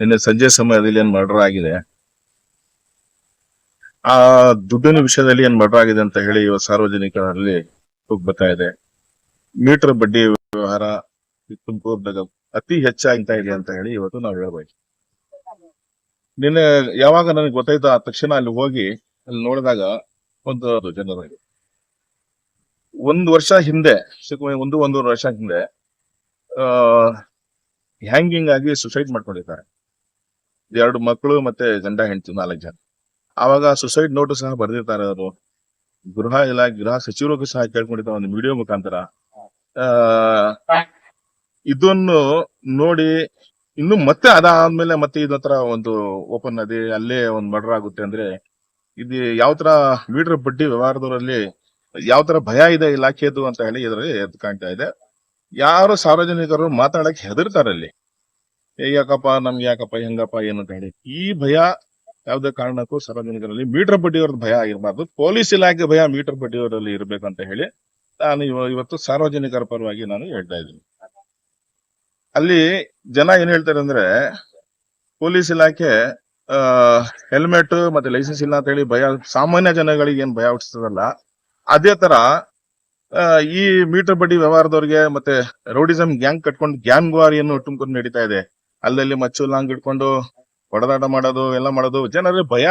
ನಿನ್ನೆ ಸಂಜೆ ಸಮಯದಲ್ಲಿ ಏನ್ ಮರ್ಡರ್ ಆಗಿದೆ, ಆ ದುಡ್ಡಿನ ವಿಷಯದಲ್ಲಿ ಏನ್ ಮರ್ಡರ್ ಆಗಿದೆ ಅಂತ ಹೇಳಿ ಇವತ್ತು ಸಾರ್ವಜನಿಕರಲ್ಲಿ ಬರ್ತಾ ಇದೆ. ಮೀಟರ್ ಬಡ್ಡಿ ವ್ಯವಹಾರ ತುಮಕೂರಿನಾಗ ಅತಿ ಹೆಚ್ಚಾಗ್ತಾ ಇದೆ ಅಂತ ಹೇಳಿ ಇವತ್ತು ನಾವು ಹೇಳ್ಬೇಕು. ನಿನ್ನೆ ಯಾವಾಗ ನನಗೆ ಗೊತ್ತಾಯ್ತು ಆ ತಕ್ಷಣ ಅಲ್ಲಿ ಹೋಗಿ ಅಲ್ಲಿ ನೋಡಿದಾಗ ಒಂದು ಜನರಿಗೆ 1 ವರ್ಷ ಹಿಂದೆ, ಒಂದೂವರೆ ವರ್ಷ ಹಿಂದೆ ಹ್ಯಾಂಗಿಂಗ್ ಆಗಿ ಸುಸೈಡ್ ಮಾಡ್ಕೊಂಡಿದ್ದಾರೆ. 2 ಮಕ್ಕಳು ಮತ್ತೆ ಗಂಡ ಹೆಂಡತಿ 4 ಜನ. ಆವಾಗ ಸುಸೈಡ್ ನೋಟು ಸಹ ಬರೆದಿರ್ತಾರೆ. ಅವರು ಗೃಹ ಸಚಿವರಿಗೂ ಸಹ ಕೇಳ್ಕೊಂಡಿದ್ದಾರೆ ಒಂದು ವಿಡಿಯೋ ಮುಖಾಂತರ. ಇದನ್ನು ನೋಡಿ ಇನ್ನು ಮತ್ತೆ ಅದಾದ್ಮೇಲೆ ಮತ್ತೆ ಇದತ್ರ ಒಂದು ಓಪನ್ ನದಿ ಅಲ್ಲೇ ಒಂದು ಮರ್ಡರ್ ಆಗುತ್ತೆ ಅಂದ್ರೆ ಇದು ಯಾವ ತರ ಮೀಟರ್ ಬಡ್ಡಿ ವ್ಯವಹಾರದವರಲ್ಲಿ ಯಾವ ತರ ಭಯ ಇದೆ ಇಲಾಖೆದು ಅಂತ ಹೇಳಿ ಇದರಲ್ಲಿ ಎದ್ದು ಕಾಣ್ತಾ ಇದೆ. ಯಾರು ಸಾರ್ವಜನಿಕರು ಮಾತಾಡಕ್ ಹೆದರ್ತಾರಲ್ಲಿ, ಯಾಕಪ್ಪ ನಮ್ಗೆ ಯಾಕಪ್ಪ ಹೆಂಗಪ್ಪ ಏನಂತ ಹೇಳಿ. ಈ ಭಯ ಯಾವುದೇ ಕಾರಣಕ್ಕೂ ಸಾರ್ವಜನಿಕರಲ್ಲಿ ಮೀಟರ್ ಬಡ್ಡಿಯವ್ರದ್ದು ಭಯ ಆಗಿರಬಾರ್ದು, ಪೊಲೀಸ್ ಇಲಾಖೆ ಭಯ ಮೀಟರ್ ಬಡ್ಡಿಯವರಲ್ಲಿ ಇರ್ಬೇಕಂತ ಹೇಳಿ ನಾನು ಇವತ್ತು ಸಾರ್ವಜನಿಕರ ಪರವಾಗಿ ನಾನು ಹೇಳ್ತಾ ಇದ್ದೀನಿ. ಅಲ್ಲಿ ಜನ ಏನ್ ಹೇಳ್ತಾರೆ ಅಂದ್ರೆ ಪೊಲೀಸ್ ಇಲಾಖೆ ಹೆಲ್ಮೆಟ್ ಮತ್ತೆ ಲೈಸೆನ್ಸ್ ಇಲ್ಲ ಅಂತ ಹೇಳಿ ಭಯ ಸಾಮಾನ್ಯ ಜನಗಳಿಗೆ ಏನ್ ಭಯ ಹುಟ್ಟಿಸ್ತದಲ್ಲ, ಅದೇ ತರ ಈ ಮೀಟರ್ ಬಡ್ಡಿ ವ್ಯವಹಾರದವ್ರಿಗೆ ಮತ್ತೆ ರೌಡಿಸಮ್ ಗ್ಯಾಂಗ್ ಕಟ್ಕೊಂಡು ಗ್ಯಾಂಗ್ ವಾರ್ ಏನು ತುಮಕೂರು ನಡೀತಾ ಇದೆ. ಅಲ್ಲಲ್ಲಿ ಮಚ್ಚು ಲಾಂಗ್ ಇಟ್ಕೊಂಡು ಹೊಡೆದಾಟ ಮಾಡೋದು ಎಲ್ಲ ಮಾಡೋದು, ಜನರ ಭಯ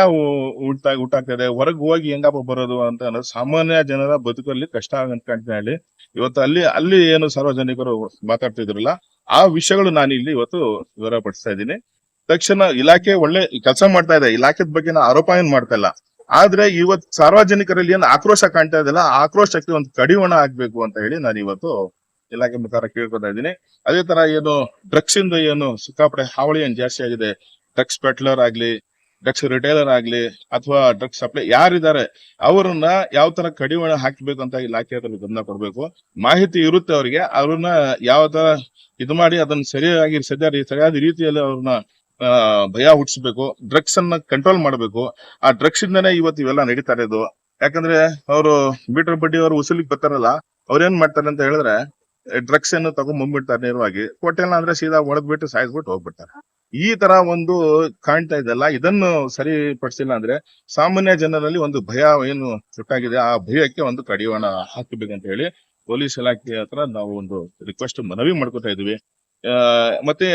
ಉಂಟಾಗ್ತಾ ಇದೆ. ಹೊರಗೆ ಹೋಗಿ ಹೆಂಗಪ್ಪ ಬರೋದು ಅಂತ ಅನ್ನೋದು ಸಾಮಾನ್ಯ ಜನರ ಬದುಕಲ್ಲಿ ಕಷ್ಟ ಅಂತ ಕಾಣ್ತಾ ಹೇಳಿ ಇವತ್ತು ಅಲ್ಲಿ ಏನು ಸಾರ್ವಜನಿಕರು ಮಾತಾಡ್ತಿದ್ರಲ್ಲ ಆ ವಿಷಯಗಳು ನಾನು ಇಲ್ಲಿ ಇವತ್ತು ವಿವರಪಡಿಸ್ತಾ ಇದ್ದೀನಿ. ತಕ್ಷಣ ಇಲಾಖೆ ಒಳ್ಳೆ ಕೆಲಸ ಮಾಡ್ತಾ ಇದೆ, ಇಲಾಖೆ ಬಗ್ಗೆ ನಾ ಆರೋಪ ಏನ್ ಮಾಡ್ತಾ ಇಲ್ಲ. ಆದ್ರೆ ಇವತ್ತು ಸಾರ್ವಜನಿಕರಲ್ಲಿ ಏನು ಆಕ್ರೋಶ ಕಾಣ್ತಾ ಇದೆಯಲ್ಲ, ಆ ಆಕ್ರೋಶಕ್ಕೆ ಒಂದು ಕಡಿವಾಣ ಆಗ್ಬೇಕು ಅಂತ ಹೇಳಿ ನಾನು ಇವತ್ತು ಇಲಾಖೆ ಮುಖಾಂತರ ಕೇಳ್ಕೊತಾ ಇದ್ದೀನಿ. ಅದೇ ತರ ಏನು ಡ್ರಗ್ಸ್ ಇಂದ ಏನು ಸಿಕ್ಕಾಪಟ್ಟೆ ಹಾವಳಿ ಏನ್ ಜಾಸ್ತಿ ಆಗಿದೆ, ಡ್ರಗ್ಸ್ ಪೆಟ್ಲರ್ ಆಗ್ಲಿ, ಡ್ರಗ್ಸ್ ರಿಟೈಲರ್ ಆಗ್ಲಿ ಅಥವಾ ಡ್ರಗ್ಸ್ ಸಪ್ಲೈ ಯಾರಿದ್ದಾರೆ ಅವ್ರನ್ನ ಯಾವ ತರ ಕಡಿವಾಣ ಹಾಕ್ಬೇಕು ಅಂತ ಇಲಾಖೆ ಗಮನ ಕೊಡ್ಬೇಕು. ಮಾಹಿತಿ ಇರುತ್ತೆ ಅವ್ರಿಗೆ, ಅವ್ರನ್ನ ಯಾವ ತರ ಇದು ಮಾಡಿ ಅದನ್ನ ಸರಿಯಾದ ರೀತಿಯಲ್ಲಿ ಅವ್ರನ್ನ ಭಯ ಹುಟ್ಟಿಸ್ಬೇಕು, ಡ್ರಗ್ಸ್ ಅನ್ನ ಕಂಟ್ರೋಲ್ ಮಾಡ್ಬೇಕು. ಆ ಡ್ರಗ್ಸ್ ಇಂದಾನೆ ಇವತ್ತು ಇವೆಲ್ಲ ನಡೀತಾ ಇರೋದು. ಯಾಕಂದ್ರೆ ಅವರು ಮೀಟರ್ ಬಡ್ಡಿ ಅವರು ಉಸುಲಿಗೆ ಬರ್ತಾರಲ್ಲ, ಅವ್ರೇನ್ ಮಾಡ್ತಾರೆ ಅಂತ ಹೇಳಿದ್ರೆ ಡ್ರಗ್ಸ್ ಅನ್ನು ತಗೊಂಡ್ಬಂದ್ಬಿಡ್ತಾರೆ ನೇರವಾಗಿ, ಕೊಟ್ಟಿಲ್ಲ ಅಂದ್ರೆ ಸೀದಾ ಒಳಗ್ಬಿಟ್ಟು ಸಾಯಿಸ್ಬಿಟ್ಟು ಹೋಗ್ಬಿಡ್ತಾರೆ. ಈ ತರ ಒಂದು ಕಾಣ್ತಾ ಇದೆಲ್ಲ, ಇದನ್ನು ಸರಿಪಡಿಸಿಲ್ಲ ಅಂದ್ರೆ ಸಾಮಾನ್ಯ ಜನರಲ್ಲಿ ಒಂದು ಭಯ ಏನು ಸುಟ್ಟಾಗಿದೆ, ಆ ಭಯಕ್ಕೆ ಒಂದು ಕಡಿವಾಣ ಹಾಕಬೇಕಂತ ಹೇಳಿ ಪೊಲೀಸ್ ಇಲಾಖೆ ಹತ್ರ ನಾವು ಒಂದು ರಿಕ್ವೆಸ್ಟ್ ಮನವಿ ಮಾಡ್ಕೊತಾ ಇದೀವಿ. ಮತ್ತೆ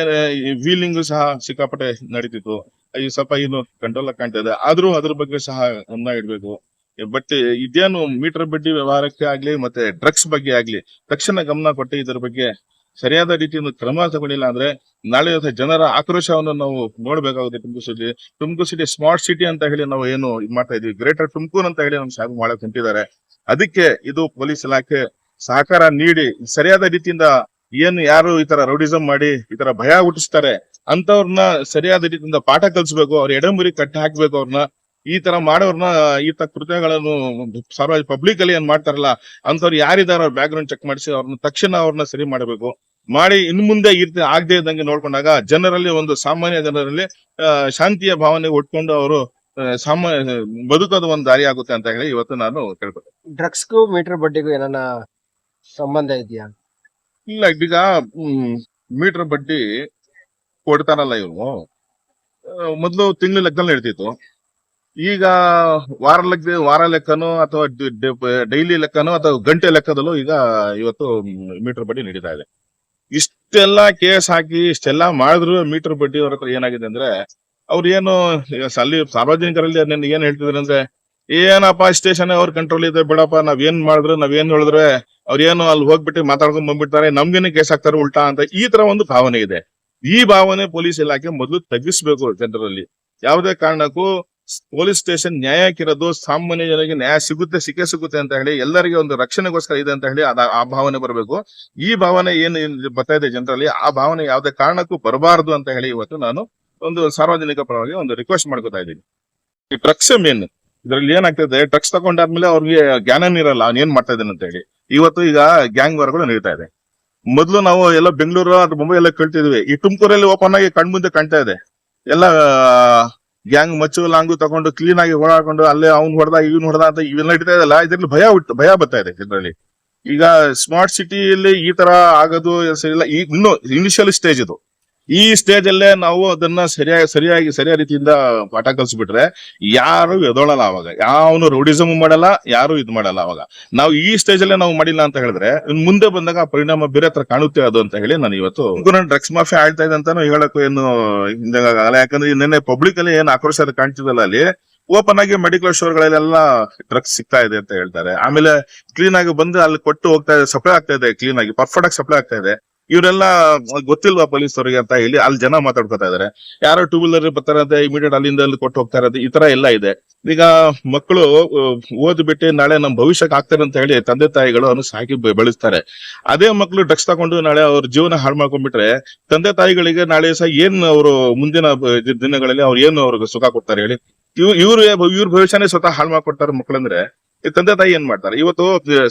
ವೀಲಿಂಗ್ ಸಹ ಸಿಕ್ಕಾಪಟ್ಟೆ ನಡೀತಿತ್ತು, ಈ ಸ್ವಲ್ಪ ಏನು ಕಂಟ್ರೋಲ್ ಕಾಣ್ತಾ ಇದೆ, ಆದ್ರೂ ಅದ್ರ ಬಗ್ಗೆ ಸಹ ಗಮನ ಇಡ್ಬೇಕು. ಬಟ್ ಇದೇನು ಮೀಟರ್ ಬಡ್ಡಿ ವ್ಯವಹಾರಕ್ಕೆ ಆಗ್ಲಿ ಮತ್ತೆ ಡ್ರಗ್ಸ್ ಬಗ್ಗೆ ಆಗ್ಲಿ ತಕ್ಷಣ ಗಮನ ಕೊಟ್ಟು ಇದರ ಬಗ್ಗೆ ಸರಿಯಾದ ರೀತಿಯಿಂದ ಕ್ರಮ ತಗೊಂಡಿಲ್ಲ ಅಂದ್ರೆ ನಾಳೆ ಜನರ ಆಕ್ರೋಶವನ್ನು ನಾವು ನೋಡ್ಬೇಕಾಗುತ್ತೆ. ತುಮಕೂರು ಸಿಟಿ ಸ್ಮಾರ್ಟ್ ಸಿಟಿ ಅಂತ ಹೇಳಿ ನಾವು ಏನು ಮಾಡ್ತಾ ಇದೀವಿ, ಗ್ರೇಟರ್ ತುಮಕೂರು ಅಂತ ಹೇಳಿ ನಮ್ಗೆ ಸಾಕು ಮಾಡಕ್ ಹೊಂಟಿದ್ದಾರೆ. ಅದಕ್ಕೆ ಇದು ಪೊಲೀಸ್ ಇಲಾಖೆ ಸಹಕಾರ ನೀಡಿ ಸರಿಯಾದ ರೀತಿಯಿಂದ ಏನು ಯಾರು ಈ ತರ ರೌಡಿಸಂ ಮಾಡಿ ಈ ತರ ಭಯ ಹುಟ್ಟಿಸ್ತಾರೆ ಅಂತವ್ರನ್ನ ಸರಿಯಾದ ರೀತಿಯಿಂದ ಪಾಠ ಕಲಿಸ್ಬೇಕು, ಅವ್ರ ಎಡಮುರಿ ಕಟ್ಟಿ ಹಾಕ್ಬೇಕು. ಅವ್ರನ್ನ ಈ ತರ ಮಾಡೋರ್ನ ಈ ತರ ಕೃತ್ಯಗಳನ್ನು ಪಬ್ಲಿಕ್ ಅಲ್ಲಿ ಏನ್ ಮಾಡ್ತಾರಲ್ಲ ಅಂತವ್ರು ಯಾರಿದಾರ ಅವ್ರ ಬ್ಯಾಕ್ ಗ್ರೌಂಡ್ ಚೆಕ್ ಮಾಡಿಸಿ ಅವ್ರನ್ನ ತಕ್ಷಣ ಅವ್ರನ್ನ ಸರಿ ಮಾಡಬೇಕು. ಮಾಡಿ ಇನ್ ಮುಂದೆ ಈ ರೀತಿ ಆಗದೆ ಇದ್ದಂಗೆ ನೋಡ್ಕೊಂಡಾಗ ಜನರಲ್ಲಿ ಒಂದು ಸಾಮಾನ್ಯ ಜನರಲ್ಲಿ ಶಾಂತಿಯ ಭಾವನೆ ಉಟ್ಕೊಂಡು ಅವರು ಬದುಕೋದು ಒಂದು ದಾರಿ ಆಗುತ್ತೆ ಅಂತ ಹೇಳಿ ಇವತ್ತು ನಾನು ಕೇಳ್ಕೊತೀನಿ. ಡ್ರಗ್ಸ್ಗೂ ಮೀಟರ್ ಬಡ್ಡಿಗೂ ಏನಾನ ಸಂಬಂಧ ಇದೆಯಾ? ಇಲ್ಲ, ಈಗ ಮೀಟರ್ ಬಡ್ಡಿ ಕೊಡ್ತಾರಲ್ಲ ಇವ್ರು, ಮೊದ್ಲು ತಿಂಗಳ ಲೆಕ್ಕದಲ್ಲಿ ನಡೀತಿತ್ತು. ಈಗ ವಾರ ಲೆಕ್ಕನೋ ಅಥವಾ ಡೈಲಿ ಲೆಕ್ಕನೋ ಅಥವಾ ಗಂಟೆ ಲೆಕ್ಕದಲ್ಲೂ ಈಗ ಇವತ್ತು ಮೀಟರ್ ಬಡ್ಡಿ ನಡೀತಾ ಇದೆ. ಇಷ್ಟೆಲ್ಲಾ ಕೇಸ್ ಹಾಕಿ ಇಷ್ಟೆಲ್ಲಾ ಮಾಡಿದ್ರು ಮೀಟರ್ ಬಡ್ಡಿ ಅವ್ರ ಹತ್ರ ಏನಾಗಿದೆ ಅಂದ್ರೆ ಅವ್ರು ಏನು ಅಲ್ಲಿ ಸಾರ್ವಜನಿಕರಲ್ಲಿ ಏನ್ ಹೇಳ್ತಿದ್ರು ಅಂದ್ರೆ, ಏನಪ್ಪ ಸ್ಟೇಷನ್ ಅವ್ರ ಕಂಟ್ರೋಲ್ ಇದೆ ಬಿಡಪ್ಪ, ನಾವೇನ್ ಹೇಳಿದ್ರೆ ಅವ್ರ ಏನು ಅಲ್ಲಿ ಹೋಗ್ಬಿಟ್ಟು ಮಾತಾಡ್ಕೊಂಡ್ ಬಂದ್ಬಿಡ್ತಾರೆ, ನಮ್ಗೇನೆ ಕೇಸ್ ಹಾಕ್ತಾರೆ ಉಲ್ಟಾ ಅಂತ ಈ ತರ ಒಂದು ಭಾವನೆ ಇದೆ. ಈ ಭಾವನೆ ಪೊಲೀಸ್ ಇಲಾಖೆ ಮೊದಲು ತಗ್ಗಿಸ್ಬೇಕು ಜನರಲ್ಲಿ. ಯಾವುದೇ ಕಾರಣಕ್ಕೂ ಪೊಲೀಸ್ ಸ್ಟೇಷನ್ ನ್ಯಾಯಕ್ಕಿರೋದು ಸಾಮಾನ್ಯ ಜನರಿಗೆ ನ್ಯಾಯ ಸಿಗುತ್ತೆ ಅಂತ ಹೇಳಿ ಎಲ್ಲರಿಗೆ ಒಂದು ರಕ್ಷಣೆಗೋಸ್ಕರ ಇದೆ ಅಂತ ಹೇಳಿ ಆ ಭಾವನೆ ಬರಬೇಕು. ಈ ಭಾವನೆ ಏನು ಬರ್ತಾ ಇದೆ ಜನರಲ್ಲಿ, ಆ ಭಾವನೆ ಯಾವುದೇ ಕಾರಣಕ್ಕೂ ಬರಬಾರದು ಅಂತ ಹೇಳಿ ಇವತ್ತು ನಾನು ಒಂದು ಸಾರ್ವಜನಿಕ ಪರವಾಗಿ ಒಂದು ರಿಕ್ವೆಸ್ಟ್ ಮಾಡ್ಕೊತಾ ಇದ್ದೀನಿ. ಈ ಡ್ರಗ್ಸ್ ಮೇನ್ ಇದ್ರಲ್ಲಿ ಏನಾಗ್ತದೆ, ಡ್ರಗ್ಸ್ ತಗೊಂಡಾದ್ಮೇಲೆ ಅವ್ರಿಗೆ ಜ್ಞಾನ ಇರಲ್ಲ ಅವ್ನು ಏನ್ ಮಾಡ್ತಾ ಇದ್ದಾನೆ ಅಂತ ಹೇಳಿ. ಇವತ್ತು ಈಗ ಗ್ಯಾಂಗ್ ವಾರ್ಗಳು ನಡೀತಾ ಇದೆ. ಮೊದ್ಲು ನಾವು ಎಲ್ಲ ಬೆಂಗಳೂರು ಅಥವಾ ಮುಂಬೈ ಎಲ್ಲ ಕೇಳ್ತಿದ್ವಿ, ಈ ತುಮಕೂರಲ್ಲಿ ಓಪನ್ ಆಗಿ ಕಣ್ಮುಂದೆ ಕಾಣ್ತಾ ಇದೆ. ಎಲ್ಲ ಗ್ಯಾಂಗ್ ಮಚ್ಚು ಲಾಂಗು ತಗೊಂಡು ಕ್ಲೀನ್ ಆಗಿ ಓಡಾಡ್ಕೊಂಡು ಅಲ್ಲೇ ಅವ್ನ್ ಹೊಡೆದ ಅಂತ ಇವೆಲ್ಲ ನಡೀತಾ ಇದೆಲ್ಲ, ಇದ್ರಲ್ಲಿ ಭಯ ಬರ್ತಾ ಇದೆ ಜನರಲ್ಲಿ. ಈಗ ಸ್ಮಾರ್ಟ್ ಸಿಟಿಯಲ್ಲಿ ಈ ತರ ಆಗೋದು ಸರಿಯಿಲ್ಲ. ಇನ್ನು ಇನಿಷಿಯಲ್ ಸ್ಟೇಜ್ ಇದು, ಈ ಸ್ಟೇಜ್ ಅಲ್ಲೇ ನಾವು ಅದನ್ನ ಸರಿಯಾದ ರೀತಿಯಿಂದ ಪಾಠ ಕಲಿಸ್ಬಿಟ್ರೆ ಯಾರು ಎದೋಳಲ್ಲ ಅವಾಗ, ಯಾವನು ರೌಡಿಸಮ್ ಮಾಡಲ್ಲ, ಯಾರು ಇದ್ ಮಾಡಲ್ಲ. ಅವಾಗ ನಾವು ಈ ಸ್ಟೇಜ್ ಅಲ್ಲೇ ನಾವು ಮಾಡಿಲ್ಲ ಅಂತ ಹೇಳಿದ್ರೆ ಇನ್ ಮುಂದೆ ಬಂದಾಗ ಆ ಪರಿಣಾಮ ಬೇರೆ ತರ ಕಾಣುತ್ತೆ ಅದು ಅಂತ ಹೇಳಿ ನಾನು ಇವತ್ತು ಡ್ರಗ್ಸ್ ಮಾಫಿಯಾ ಆಳ್ತಾ ಇದೆ ಅಂತಾನು ಹೇಳಕ್ಕೂ ಏನು ಆಗಲ್ಲ. ಯಾಕಂದ್ರೆ ನಿನ್ನೆ ಪಬ್ಲಿಕ್ ಅಲ್ಲಿ ಏನ್ ಆಕ್ರೋಶ ಅದು ಕಾಣ್ತಿದಲ್ಲ, ಅಲ್ಲಿ ಓಪನ್ ಆಗಿ ಮೆಡಿಕಲ್ ಸ್ಟೋರ್ ಗಳಲ್ಲೆಲ್ಲ ಡ್ರಗ್ಸ್ ಸಿಗ್ತಾ ಇದೆ ಅಂತ ಹೇಳ್ತಾರೆ. ಆಮೇಲೆ ಕ್ಲೀನ್ ಆಗಿ ಬಂದು ಅಲ್ಲಿ ಕೊಟ್ಟು ಹೋಗ್ತಾ ಇದೆ, ಸಪ್ಲೈ ಆಗ್ತಾ ಇದೆ, ಕ್ಲೀನ್ ಆಗಿ ಪರ್ಫೆಕ್ಟ್ ಆಗಿ ಸಪ್ಲೈ ಆಗ್ತಾ ಇದೆ. ಇವರೆಲ್ಲ ಗೊತ್ತಿಲ್ವಾ ಪೊಲೀಸ್ ಅವರಿಗೆ ಅಂತ ಹೇಳಿ ಅಲ್ಲಿ ಜನ ಮಾತಾಡ್ಕೊತಾ ಇದಾರೆ. ಯಾರೋ ಟೂ ವೀಲರ್ ಬರ್ತಾರಂತೆ, ಇಮಿಡಿಯೇಟ್ ಅಲ್ಲಿಂದ ಅಲ್ಲಿ ಕೊಟ್ಟು ಹೋಗ್ತಾ ಇರೋದು, ಈ ತರ ಎಲ್ಲ ಇದೆ. ಈಗ ಮಕ್ಕಳು ಓದ್ಬಿಟ್ಟು ನಾಳೆ ನಮ್ ಭವಿಷ್ಯಕ್ಕೆ ಆಗ್ತಾರೆ ಅಂತ ಹೇಳಿ ತಂದೆ ತಾಯಿಗಳು ಅವನು ಸಾಕಿ ಬೆಳೆಸ್ತಾರೆ. ಅದೇ ಮಕ್ಕಳು ಡ್ರಗ್ಸ್ ತಗೊಂಡು ನಾಳೆ ಅವ್ರ ಜೀವನ ಹಾಳು ಮಾಡ್ಕೊಂಡ್ಬಿಟ್ರೆ ತಂದೆ ತಾಯಿಗಳಿಗೆ ನಾಳೆ ಸಹ ಏನ್ ಅವರು ಮುಂದಿನ ದಿನಗಳಲ್ಲಿ ಅವ್ರು ಏನು ಅವ್ರಿಗೆ ಸುಖ ಕೊಡ್ತಾರೆ ಹೇಳಿ? ಇವ್ರ ಭವಿಷ್ಯನೇ ಸ್ವತಃ ಹಾಳು ಮಾಡ್ಕೊಡ್ತಾರೆ ಮಕ್ಕಳಂದ್ರೆ ಈ ತಂದೆ ತಾಯಿ ಏನ್ ಮಾಡ್ತಾರೆ? ಇವತ್ತು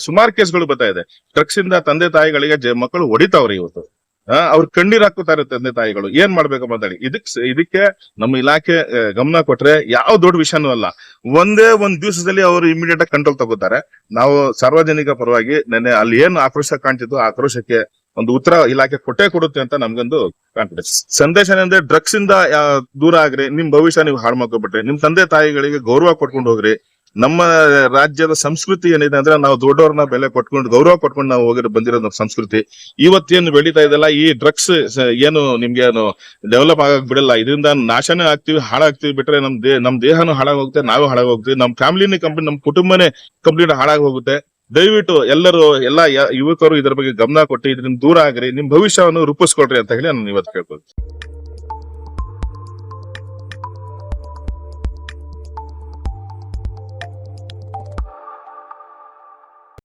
ಸುಮಾರು ಕೇಸ್ಗಳು ಬರ್ತಾ ಇದೆ, ಡ್ರಗ್ಸ್ ಇಂದ ತಂದೆ ತಾಯಿಗಳಿಗೆ ಮಕ್ಕಳು ಹೊಡಿತಾವ್ರೆ. ಇವತ್ತು ಅವ್ರ ಕಣ್ಣೀರ್ ಹಾಕುತ್ತಾರೆ ತಂದೆ ತಾಯಿಗಳು. ಏನ್ ಮಾಡ್ಬೇಕು ಮಾತಾಡಿ? ಇದಕ್ಕೆ ನಮ್ಮ ಇಲಾಖೆ ಗಮನ ಕೊಟ್ರೆ ಯಾವ ದೊಡ್ಡ ವಿಷಯನೂ ಅಲ್ಲ. ಒಂದ್ ದಿವಸದಲ್ಲಿ ಅವರು ಇಮಿಡಿಯೇಟ್ ಆಗಿ ಕಂಟ್ರೋಲ್ ತಗೋತಾರೆ. ನಾವು ಸಾರ್ವಜನಿಕ ಪರವಾಗಿ ನೆನ್ನೆ ಅಲ್ಲಿ ಏನು ಆಕ್ರೋಶ ಕಾಣ್ತಿತ್ತು, ಆ ಆಕ್ರೋಶಕ್ಕೆ ಒಂದು ಉತ್ತರ ಇಲಾಖೆ ಕೊಟ್ಟೇ ಕೊಡುತ್ತೆ ಅಂತ ನಮ್ಗೊಂದು ಕಾನ್ಫಿಡೆನ್ಸ್. ಸಂದೇಶ ಏನಂದ್ರೆ ಡ್ರಗ್ಸ್ ಇಂದ ದೂರ ಆಗ್ರಿ, ನಿಮ್ ಭವಿಷ್ಯ ನೀವು ಹಾಳು ಮಾಡ್ಕೊಬಿಟ್ರೆ ನಿಮ್ ತಂದೆ ತಾಯಿಗಳಿಗೆ ಗೌರವ ಕೊಟ್ಕೊಂಡು ಹೋಗ್ರಿ. ನಮ್ಮ ರಾಜ್ಯದ ಸಂಸ್ಕೃತಿ ಏನಿದೆ ಅಂದ್ರೆ ನಾವು ದೊಡ್ಡವ್ರನ್ನ ಬೆಲೆ ಕೊಟ್ಕೊಂಡು ಗೌರವ ಕೊಟ್ಕೊಂಡು ನಾವು ಹೋಗಿರೋ ಬಂದಿರೋ ನಮ್ಮ ಸಂಸ್ಕೃತಿ ಇವತ್ತೇನು ಬೆಳೀತಾ ಇದೆಲ್ಲ, ಈ ಡ್ರಗ್ಸ್ ಏನು ನಿಮ್ಗೆ ಏನು ಡೆವಲಪ್ ಆಗಕ್ ಬಿಡಲ್ಲ. ಇದರಿಂದ ನಾಶನೇ ಆಗ್ತೀವಿ, ಹಾಳಾಗ್ತೀವಿ. ಬಿಟ್ರೆ ನಮ್ ದೇಹನೂ ಹಾಳಾಗ್ ಹೋಗುತ್ತೆ, ನಾವು ಹಾಳಾಗ್ ಹೋಗ್ತೀವಿ, ನಮ್ ಫ್ಯಾಮಿಲಿನೇ ಕಂಪ್ಲೀಟ್, ನಮ್ ಕುಟುಂಬನೇ ಕಂಪ್ಲೀಟ್ ಹಾಳಾಗ್ ಹೋಗುತ್ತೆ. ದಯವಿಟ್ಟು ಎಲ್ಲರೂ ಯುವಕರು ಇದ್ರ ಬಗ್ಗೆ ಗಮನ ಕೊಟ್ಟು ಇದರಿಂದ ದೂರ ಆಗ್ರಿ, ನಿಮ್ ಭವಿಷ್ಯವನ್ನು ರೂಪಿಸ್ಕೊಳ್ರಿ ಅಂತ ಹೇಳಿ ನಾನು ಇವತ್ತು ಕೇಳ್ಬೋದು.